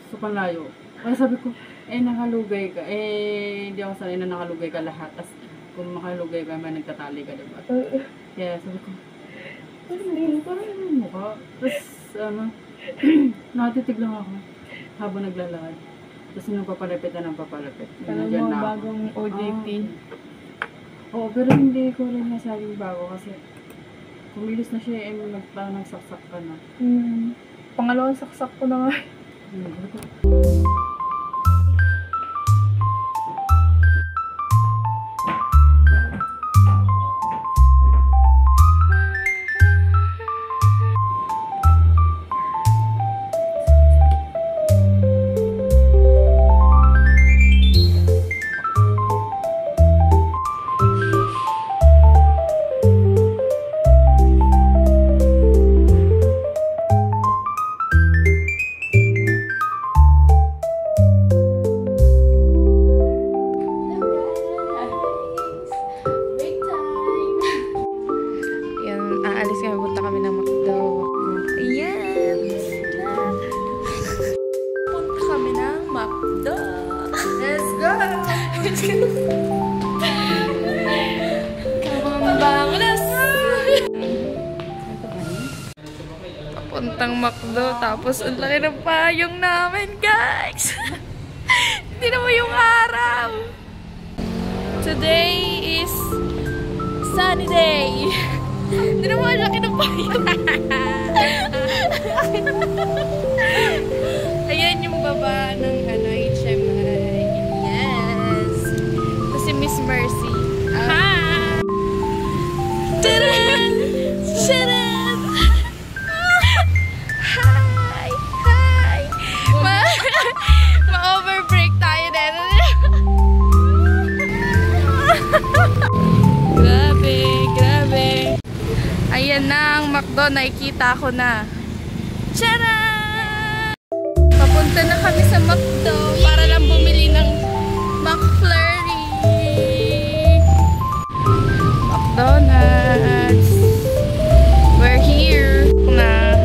sobrang layo. Kaya sabi ko, nakalugay ka. Hindi ako sanay na nakalugay ka lahat. Tapos, kung makalugay ka, may nagtatali ka, diba? Kaya sabi ko, parang ano mo ka? Tapos, nakatitig lang ako habang naglalakad. Tapos, nung papalapit na ng papalapit. Alam mo, bagong OJT. Oo, pero hindi ko rin nasabing bago kasi kumilos na siya, nagsaksak ka na. Pangalawang saksak ko na nga. Aalis kami, punta kami ng McDo. Ayan! Punta kami ng McDo. Let's go! Kabangas! Papuntang McDo, tapos ang laki ng payong namin, guys! Hindi naman yung araw! Today is sunny day! Hindi naman laki ng payong. Ayan yung baba ng HMI. Yes. Ito si Miss Mercy. Hi! Tadaan! Tadaan! Hi! Hi! Ma-overbreak tayo na. Grabe, grabe. Ayan na ang McDo, nakikita ko na. Tcharam! Papunta na kami sa McDo para lang bumili ng McFlurry. McDonald's. We're here na.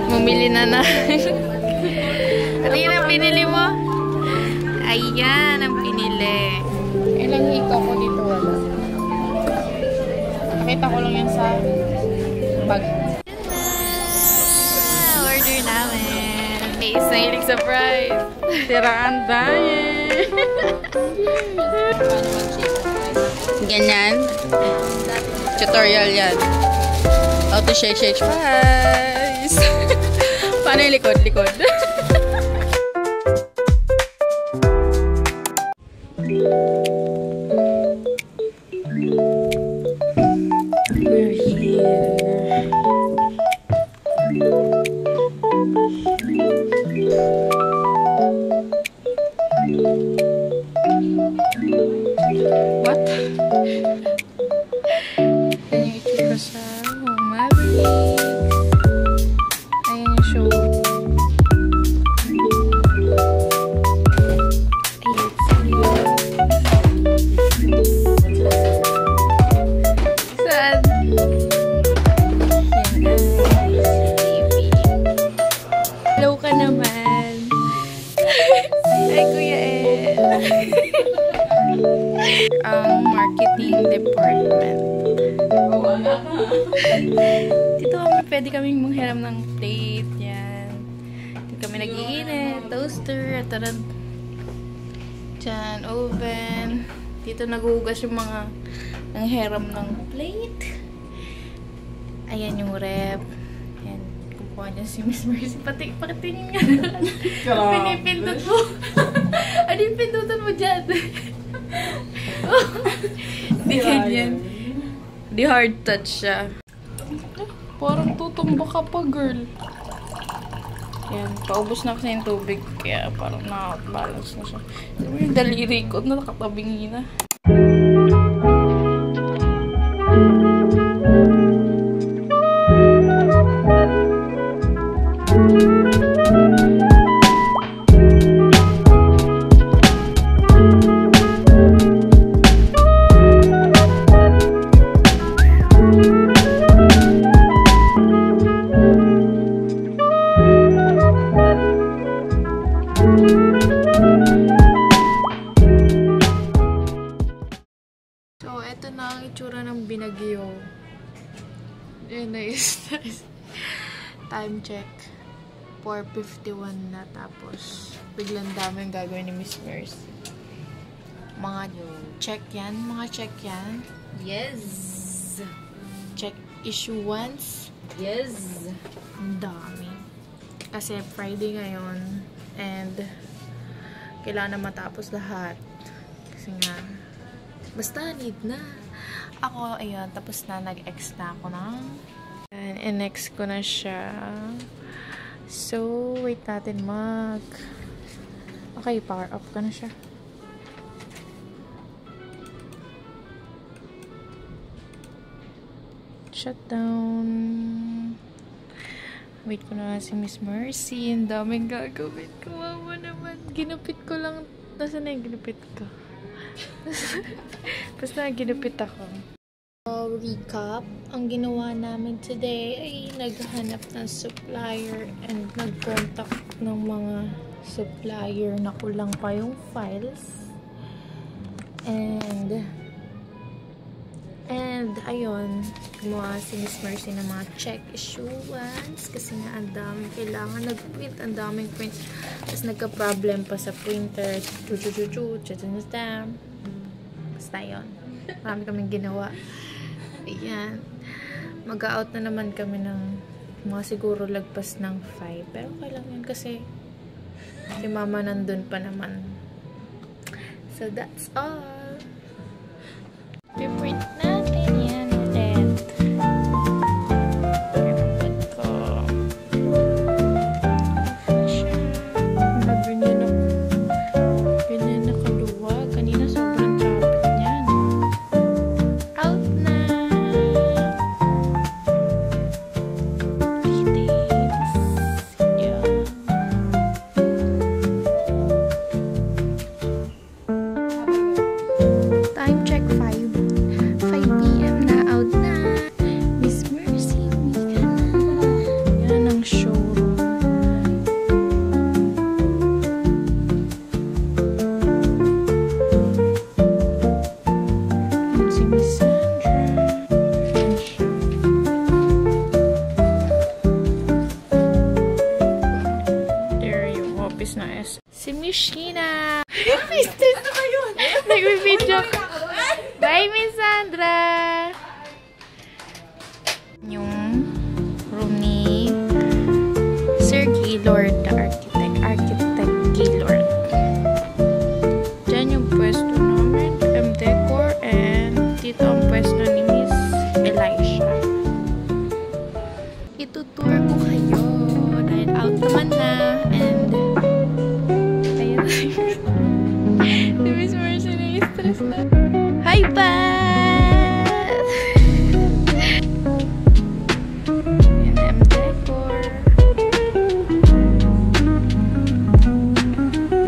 Bumili na na. Ano yung binili mo? Ayan ang pinili. Ilang hito ko dito wala. Nakita ko lang yan sa bag. Order namin. Okay, sailing surprise. Tiraan tayo. Ganyan. Tutorial yan. How to shake fries. Paano yung likod? We're here. What? Yan yung itsura sa Maverick. Ayan yung show. Hello ka naman. Ay, Kuya Ed. Ang marketing department. Dito pwede kaming manghiram ng plate. Yan. Dito kami nag-iinit. Toaster. At dyan, oven. Dito naguhugas yung mga nanghiram ng plate. Ayan yung rep. Ayan. Kukuha niya si Miss Mercy. Pakitingin nga. Pinipindot mo. Ano yung pindutan mo dyan? Hindi ganyan. Di hard touch siya. Parang tutumba ka pa, girl. Ayan. Paubos na kasi yung tubig. Kaya parang na-balance na siya. Yung daliri ko na nakatabingi na. binagyo. Yun na stress. Time check. 4:51 na, tapos biglang dami yung gagawin ni Miss Mercy. Mga check yan. Mga check yan. Yes. Check issuance. Yes. Ang dami. Kasi Friday ngayon and kailangan na matapos lahat. Kasi nga, basta need na. Ako, ayun, tapos na, nag-ex na ako ng and next ko na siya. So, wait natin okay, power up ko na siya. Shutdown. Wait ko na si Miss Mercy. Ang daming gagawin. Kawawa naman. Ginupit ko lang. Nasaan na yung ginupit ko? Basta ginupit ako. Recap. Ang ginawa namin today ay naghanap ng supplier and nag-contact ng mga supplier na kulang pa yung files. And ayun, gumawa si Miss Mercy ng mga check issuance kasi nga ang daming kailangan nag-print, ang daming print. Tapos nagka-problem pa sa printer. Basta yun. Marami kaming ginawa. Ayan. Mag-out na naman kami ng mga siguro lagpas ng 5. Pero okay lang yun kasi si mama nandun pa naman. So that's all. Piprint natin yan ulit. Piprint ko. Ganyan nakaluwag. Kanina sobrang traffic niyan. Out na! Details. Yan. Time check 5 p.m. na, out na. Miss Mercy, uwi ka na. Yan ang showroom. Yan si Miss Sandra. Yan siya. There yung office na S. Si Miss Sheena. Business na kayo. Nag-video. Bye, Miss Sandra! Yung room ni Sir Gaylord, the architect. Architect Gaylord. Diyan yung pwesto namin, M-Decor, and dito ang pwesto ni Miss Elisha. Itutour ko kayo dahil out naman na, and ayun. Si Miss Mercy na-stress na. Hi, Pat! Yan, M-Decor.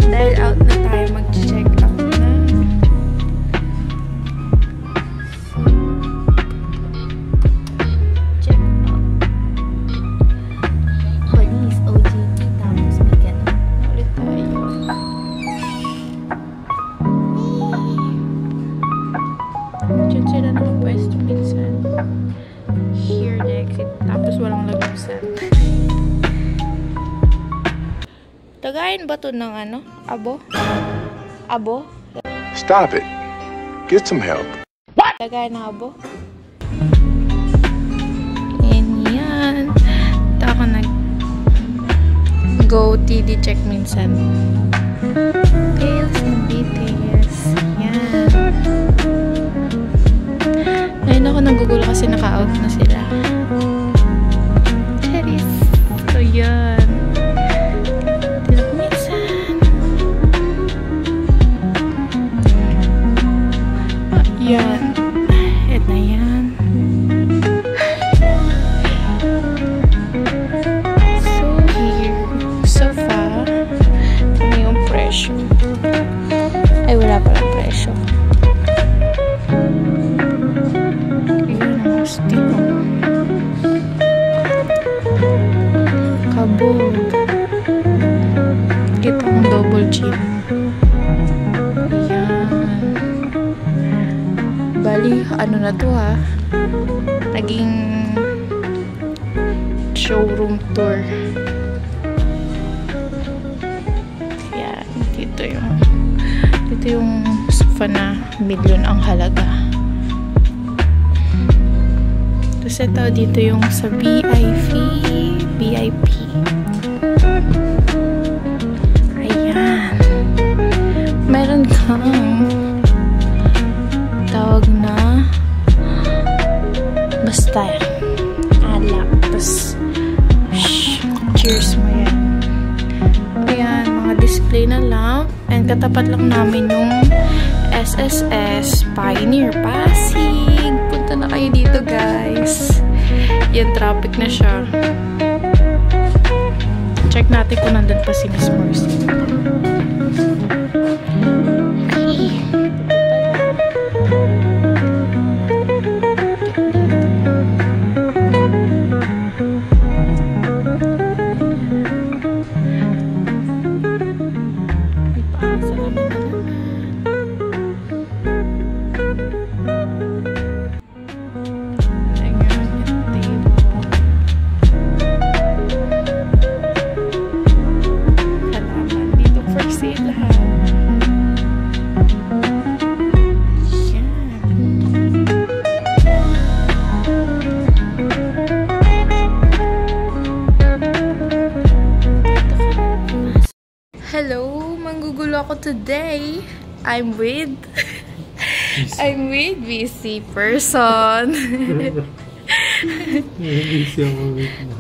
Dahil out na tayo, mag-check out na. Check out. Police, OJT, tapos may ganun. Ulit tayo. Diyan sila nakapwesto minsan. Here the exit. Tapos walang lagusan. Tagayin ba to ng ano? Abo? Abo? Stop it. Get some help. Tagayin ng abo? And yan. Ito ako nag-go TD check minsan. Details and details. Yan. Ngayon ako nagugulo kasi naka-out na sila. Charis. So, yan. Tilak minsan. Yan. Ed na yan. So, here. Sofa. Ano yung presyo? Ay, wala palang presyo. Kabog. Kita kong double chin. Ayan. Bali, ano na to ha? naging showroom tour. Yan, dito yung sofa na milyon ang halaga. Tapos ito, dito yung sa VIP. Ayan. Meron kang tawag na basta alak. Tapos cheers mo yan. Ayan, mga display na lamp. And katapat lang namin yung SSS Pioneer Pasig. Punta na kayo dito, guys. Yan, traffic na siya. Check natin kung nandun pa si Miss Mercy. Hello, manggugulo ako today. I'm with busy person.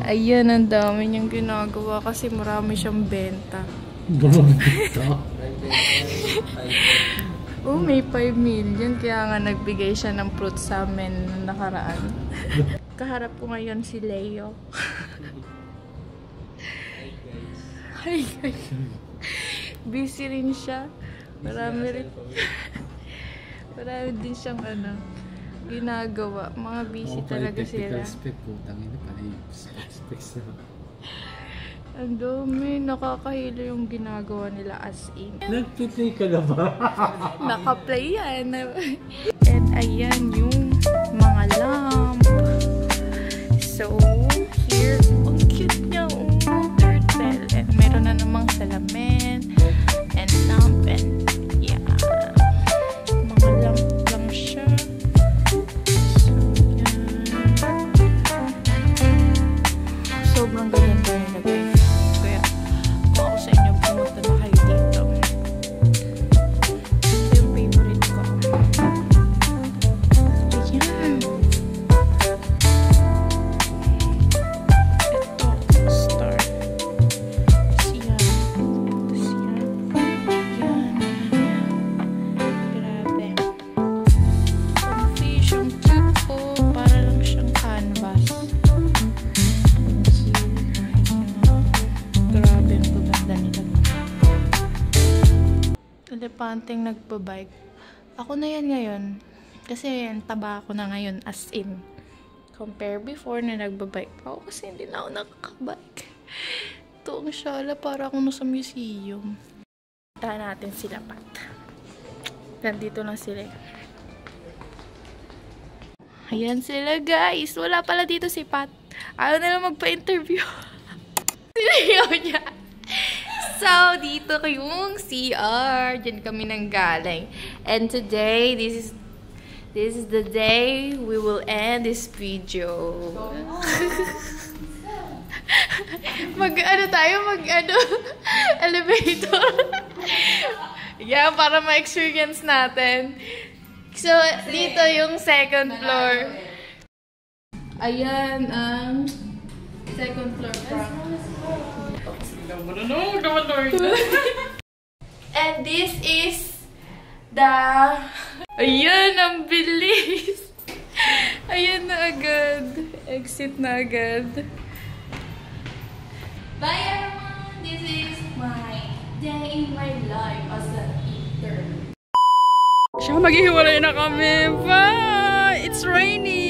Ayan, ang dami niyang ginagawa kasi marami siyang benta. Oh, may 5 million. Kaya nga nagbigay siya ng fruit sa amin na nakaraan. Kaharap ko ngayon si Leo. Hi guys. Busy rin siya. Marami din siyang ginagawa. Mga busy talaga sila. Ang dami. Nakakahilo yung ginagawa nila as in. Nag-play ka na ba? Naka-play yan. And ayan yung mga lamp. So, here. Ang cute niya. Turtle. And meron na namang salamin. And lamp. And yeah. Mga lamp lang siya. So, yan. Sobrang ganda nila, guys. Kaya, kung ako sa inyo, pumunta na kayo dito. Ito yung favorite ko. Ayan. Ito, star. Siyan. Siyan. Yan. Grabe. Comfy siyang cute ko. Para lang siyang canvas. Grabe, ang ganda nila. Elepanteng nagbabike. Ako na yan ngayon. Kasi ang taba ako na ngayon as in. Compare before na nagbabike ako kasi hindi na ako nakakabike. Ito ang shala para ako nasa museum. Tahan natin sila, Pat. Nandito na sila. Ayan sila, guys. Wala pala dito si Pat. Ayaw na lang magpa-interview. Sinayaw niya. So, dito yung CR. Diyan kami nanggaling. And today, this is the day we will end this video. Elevator. Yeah, para ma-experience natin. So, dito yung second floor. Ayan, ang second floor pa. And this is the... Ayan, ang bilis! Ayan na agad. Exit na agad. Bye everyone! This is my day in my life as an intern. Siya, maghihiwalay na kami. Bye! It's raining!